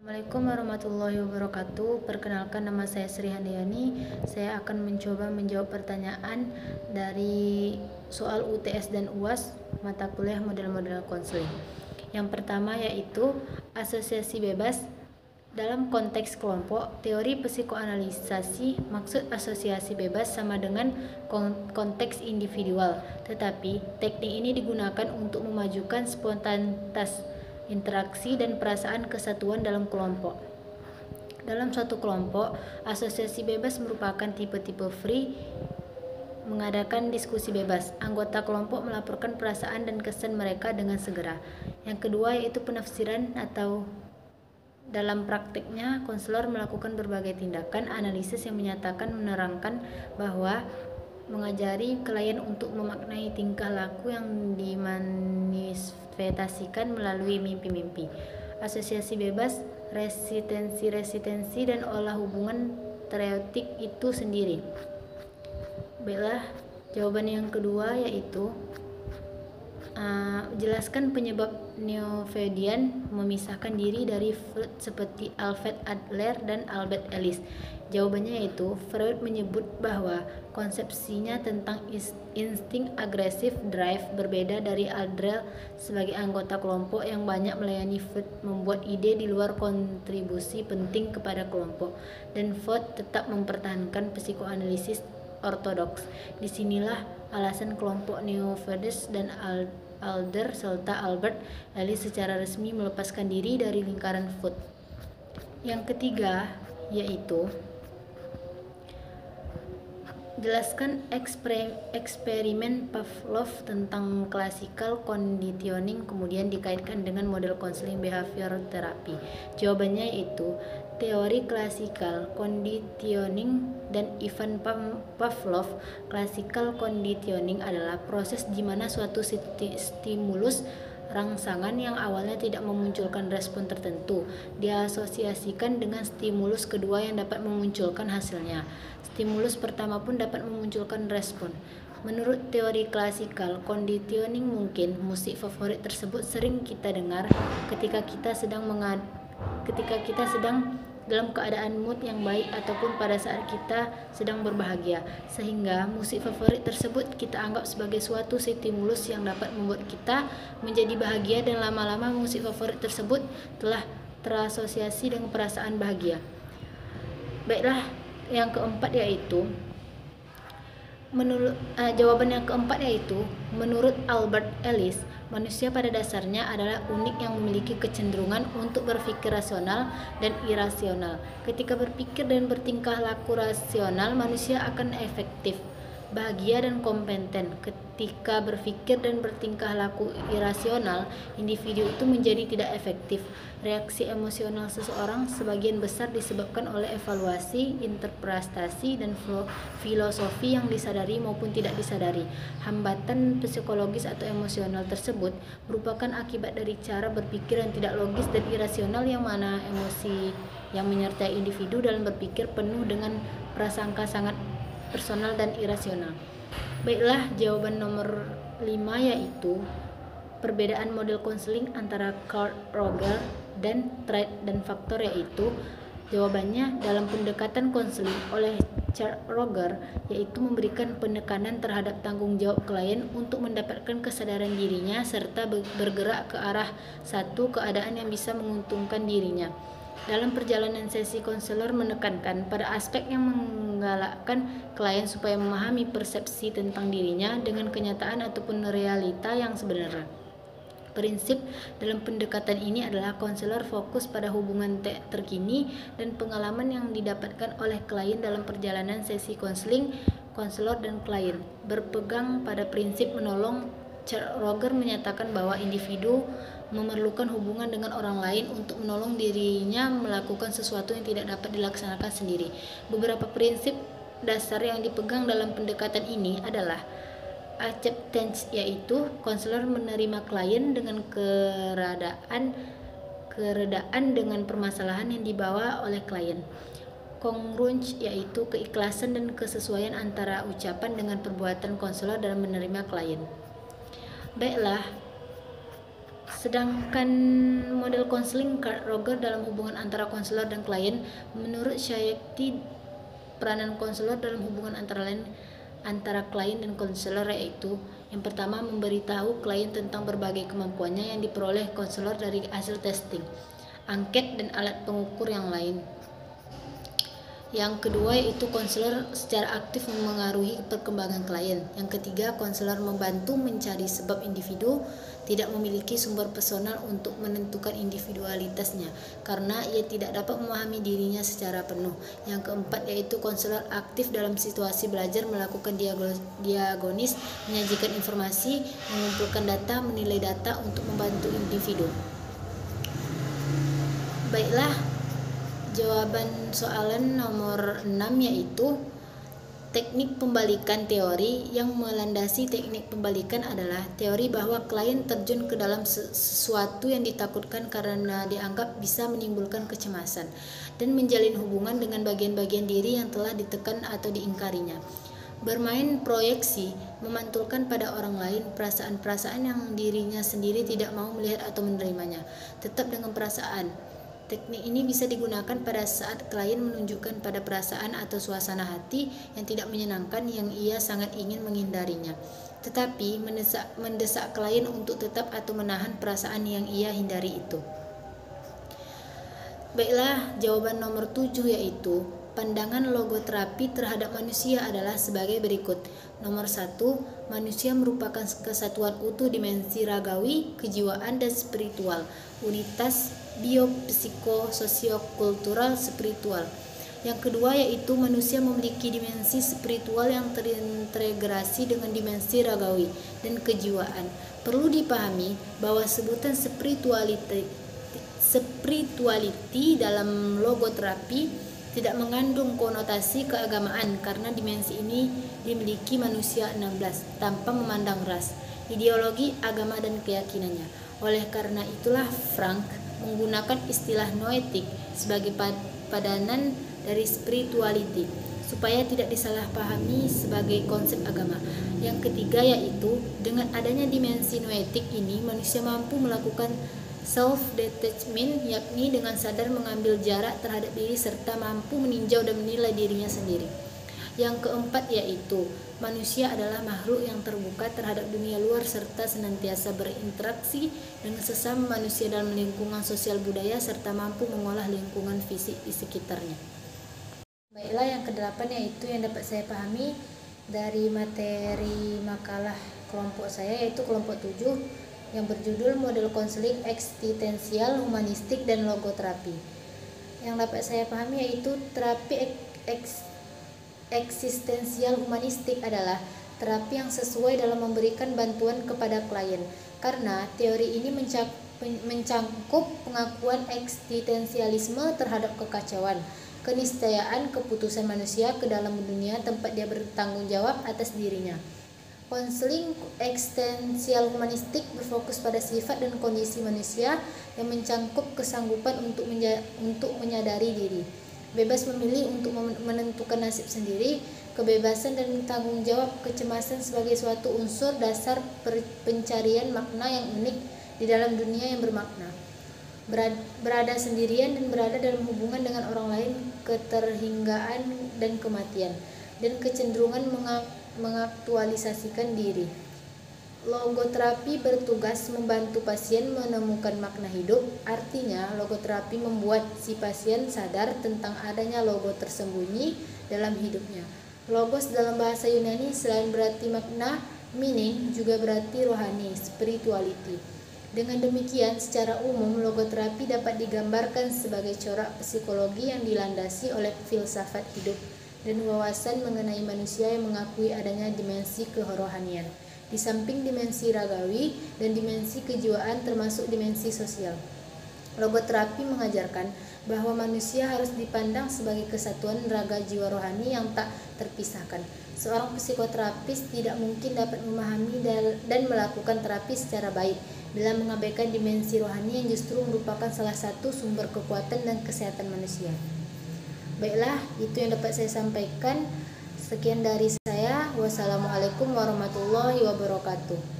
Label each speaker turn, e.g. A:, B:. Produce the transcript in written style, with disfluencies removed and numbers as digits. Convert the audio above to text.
A: Assalamualaikum warahmatullahi wabarakatuh. Perkenalkan, nama saya Sri Handayani. Saya akan mencoba menjawab pertanyaan dari soal UTS dan UAS mata kuliah model-model konseling. Yang pertama yaitu asosiasi bebas dalam konteks kelompok. Teori psikoanalisasi maksud asosiasi bebas sama dengan konteks individual, tetapi teknik ini digunakan untuk memajukan spontanitas interaksi dan perasaan kesatuan dalam kelompok. Dalam suatu kelompok, asosiasi bebas merupakan tipe-tipe free mengadakan diskusi bebas. Anggota kelompok melaporkan perasaan dan kesan mereka dengan segera. Yang kedua yaitu penafsiran, atau dalam praktiknya konselor melakukan berbagai tindakan analisis yang menerangkan bahwa mengajari klien untuk memaknai tingkah laku yang dimanifestasikan melalui mimpi-mimpi. Asosiasi bebas, resistensi dan olah hubungan teoretik itu sendiri. Baiklah, jawaban yang kedua yaitu jelaskan penyebab neo-Freudian memisahkan diri dari Freud seperti Alfred Adler dan Albert Ellis. Jawabannya yaitu Freud menyebut bahwa konsepsinya tentang insting agresif drive berbeda dari Adler sebagai anggota kelompok yang banyak melayani. Freud membuat ide di luar kontribusi penting kepada kelompok, dan Freud tetap mempertahankan psikoanalisis ortodoks. Disinilah alasan kelompok neo-Freudian dan Adler serta Albert Ellis secara resmi melepaskan diri dari lingkaran Freud. Yang ketiga yaitu jelaskan eksperimen Pavlov tentang classical conditioning kemudian dikaitkan dengan model konseling behavior therapy. Jawabannya yaitu teori classical conditioning dan Ivan Pavlov. Classical conditioning adalah proses di mana suatu stimulus rangsangan yang awalnya tidak memunculkan respon tertentu diasosiasikan dengan stimulus kedua yang dapat memunculkan hasilnya. Stimulus pertama pun dapat memunculkan respon. Menurut teori klasikal conditioning, mungkin musik favorit tersebut sering kita dengar ketika kita sedang dalam keadaan mood yang baik ataupun pada saat kita sedang berbahagia, sehingga musik favorit tersebut kita anggap sebagai suatu stimulus yang dapat membuat kita menjadi bahagia, dan lama-lama musik favorit tersebut telah terasosiasi dengan perasaan bahagia. Baiklah, yang keempat yaitu jawaban yang keempat yaitu menurut Albert Ellis, manusia pada dasarnya adalah unik yang memiliki kecenderungan untuk berpikir rasional dan irasional. Ketika berpikir dan bertingkah laku rasional, manusia akan efektif, bahagia, dan kompeten. Ketika berpikir dan bertingkah laku irasional, individu itu menjadi tidak efektif. Reaksi emosional seseorang sebagian besar disebabkan oleh evaluasi, interpretasi, dan filosofi yang disadari maupun tidak disadari. Hambatan psikologis atau emosional tersebut merupakan akibat dari cara berpikir yang tidak logis dan irasional, yang mana emosi yang menyertai individu dalam berpikir penuh dengan prasangka sangat personal dan irasional. Baiklah, jawaban nomor 5 yaitu perbedaan model konseling antara Carl Rogers dan trait dan faktor, yaitu jawabannya dalam pendekatan konseling oleh Carl Rogers yaitu memberikan penekanan terhadap tanggung jawab klien untuk mendapatkan kesadaran dirinya serta bergerak ke arah satu keadaan yang bisa menguntungkan dirinya. Dalam perjalanan sesi, konselor menekankan pada aspek yang menggalakkan klien supaya memahami persepsi tentang dirinya dengan kenyataan ataupun realita yang sebenarnya. Prinsip dalam pendekatan ini adalah konselor fokus pada hubungan terkini dan pengalaman yang didapatkan oleh klien dalam perjalanan sesi konseling. Konselor dan klien berpegang pada prinsip menolong. Carl Rogers menyatakan bahwa individu memerlukan hubungan dengan orang lain untuk menolong dirinya melakukan sesuatu yang tidak dapat dilaksanakan sendiri. Beberapa prinsip dasar yang dipegang dalam pendekatan ini adalah acceptance, yaitu konselor menerima klien dengan keredaan dengan permasalahan yang dibawa oleh klien. Congruence, yaitu keikhlasan dan kesesuaian antara ucapan dengan perbuatan konselor dalam menerima klien. Baiklah, Sedangkan model konseling Carl Rogers dalam hubungan antara konselor dan klien, menurut Shayati, peranan konselor dalam hubungan antara klien dan konselor yaitu yang pertama, memberitahu klien tentang berbagai kemampuannya yang diperoleh konselor dari hasil testing, angket, dan alat pengukur yang lain. Yang kedua yaitu konselor secara aktif mengaruhi perkembangan klien. Yang ketiga, konselor membantu mencari sebab individu tidak memiliki sumber personal untuk menentukan individualitasnya karena ia tidak dapat memahami dirinya secara penuh. Yang keempat yaitu konselor aktif dalam situasi belajar, melakukan diagnosis, menyajikan informasi, mengumpulkan data, menilai data untuk membantu individu. Baiklah, jawaban soalan nomor 6 yaitu teknik pembalikan. Teori yang melandasi teknik pembalikan adalah teori bahwa klien terjun ke dalam sesuatu yang ditakutkan karena dianggap bisa menimbulkan kecemasan dan menjalin hubungan dengan bagian-bagian diri yang telah ditekan atau diingkarinya. Bermain proyeksi, memantulkan pada orang lain perasaan-perasaan yang dirinya sendiri tidak mau melihat atau menerimanya, tetap dengan perasaan. Teknik ini bisa digunakan pada saat klien menunjukkan pada perasaan atau suasana hati yang tidak menyenangkan yang ia sangat ingin menghindarinya, tetapi mendesak klien untuk tetap atau menahan perasaan yang ia hindari itu. Baiklah, jawaban nomor 7 yaitu pandangan logoterapi terhadap manusia adalah sebagai berikut. Nomor 1, manusia merupakan kesatuan utuh dimensi ragawi, kejiwaan, dan spiritual, unitas biopsikososiokultural spiritual. Yang kedua yaitu manusia memiliki dimensi spiritual yang terintegrasi dengan dimensi ragawi dan kejiwaan. Perlu dipahami bahwa sebutan spirituality dalam logoterapi tidak mengandung konotasi keagamaan karena dimensi ini dimiliki manusia 16 tanpa memandang ras, ideologi, agama, dan keyakinannya. Oleh karena itulah Frank menggunakan istilah noetik sebagai padanan dari spirituality supaya tidak disalahpahami sebagai konsep agama. Yang ketiga yaitu dengan adanya dimensi noetik ini manusia mampu melakukan self-detachment, yakni dengan sadar mengambil jarak terhadap diri serta mampu meninjau dan menilai dirinya sendiri. Yang keempat yaitu manusia adalah makhluk yang terbuka terhadap dunia luar serta senantiasa berinteraksi dengan sesama manusia dalam lingkungan sosial budaya serta mampu mengolah lingkungan fisik di sekitarnya. Baiklah, yang kedelapan yaitu yang dapat saya pahami dari materi makalah kelompok saya yaitu kelompok 7 yang berjudul model konseling eksistensial, humanistik, dan logoterapi. Yang dapat saya pahami yaitu terapi eksistensial humanistik adalah terapi yang sesuai dalam memberikan bantuan kepada klien karena teori ini mencangkup pengakuan eksistensialisme terhadap kekacauan, keniscayaan, keputusan manusia ke dalam dunia tempat dia bertanggung jawab atas dirinya. Konseling eksistensial humanistik berfokus pada sifat dan kondisi manusia yang mencangkup kesanggupan untuk menyadari diri, bebas memilih untuk menentukan nasib sendiri, kebebasan dan tanggung jawab, kecemasan sebagai suatu unsur dasar pencarian makna yang unik di dalam dunia yang bermakna, berada sendirian dan berada dalam hubungan dengan orang lain, keterhinggaan dan kematian, dan kecenderungan mengaktualisasikan diri. Logoterapi bertugas membantu pasien menemukan makna hidup, artinya logoterapi membuat si pasien sadar tentang adanya logo tersembunyi dalam hidupnya. Logos dalam bahasa Yunani selain berarti makna, meaning, juga berarti rohani, spirituality. Dengan demikian, secara umum logoterapi dapat digambarkan sebagai corak psikologi yang dilandasi oleh filsafat hidup dan wawasan mengenai manusia yang mengakui adanya dimensi kerohanian di samping dimensi ragawi dan dimensi kejiwaan termasuk dimensi sosial. Logoterapi mengajarkan bahwa manusia harus dipandang sebagai kesatuan raga jiwa rohani yang tak terpisahkan. Seorang psikoterapis tidak mungkin dapat memahami dan melakukan terapi secara baik bila mengabaikan dimensi rohani yang justru merupakan salah satu sumber kekuatan dan kesehatan manusia. Baiklah, itu yang dapat saya sampaikan. Sekian dari saya. Wassalamualaikum warahmatullahi wabarakatuh.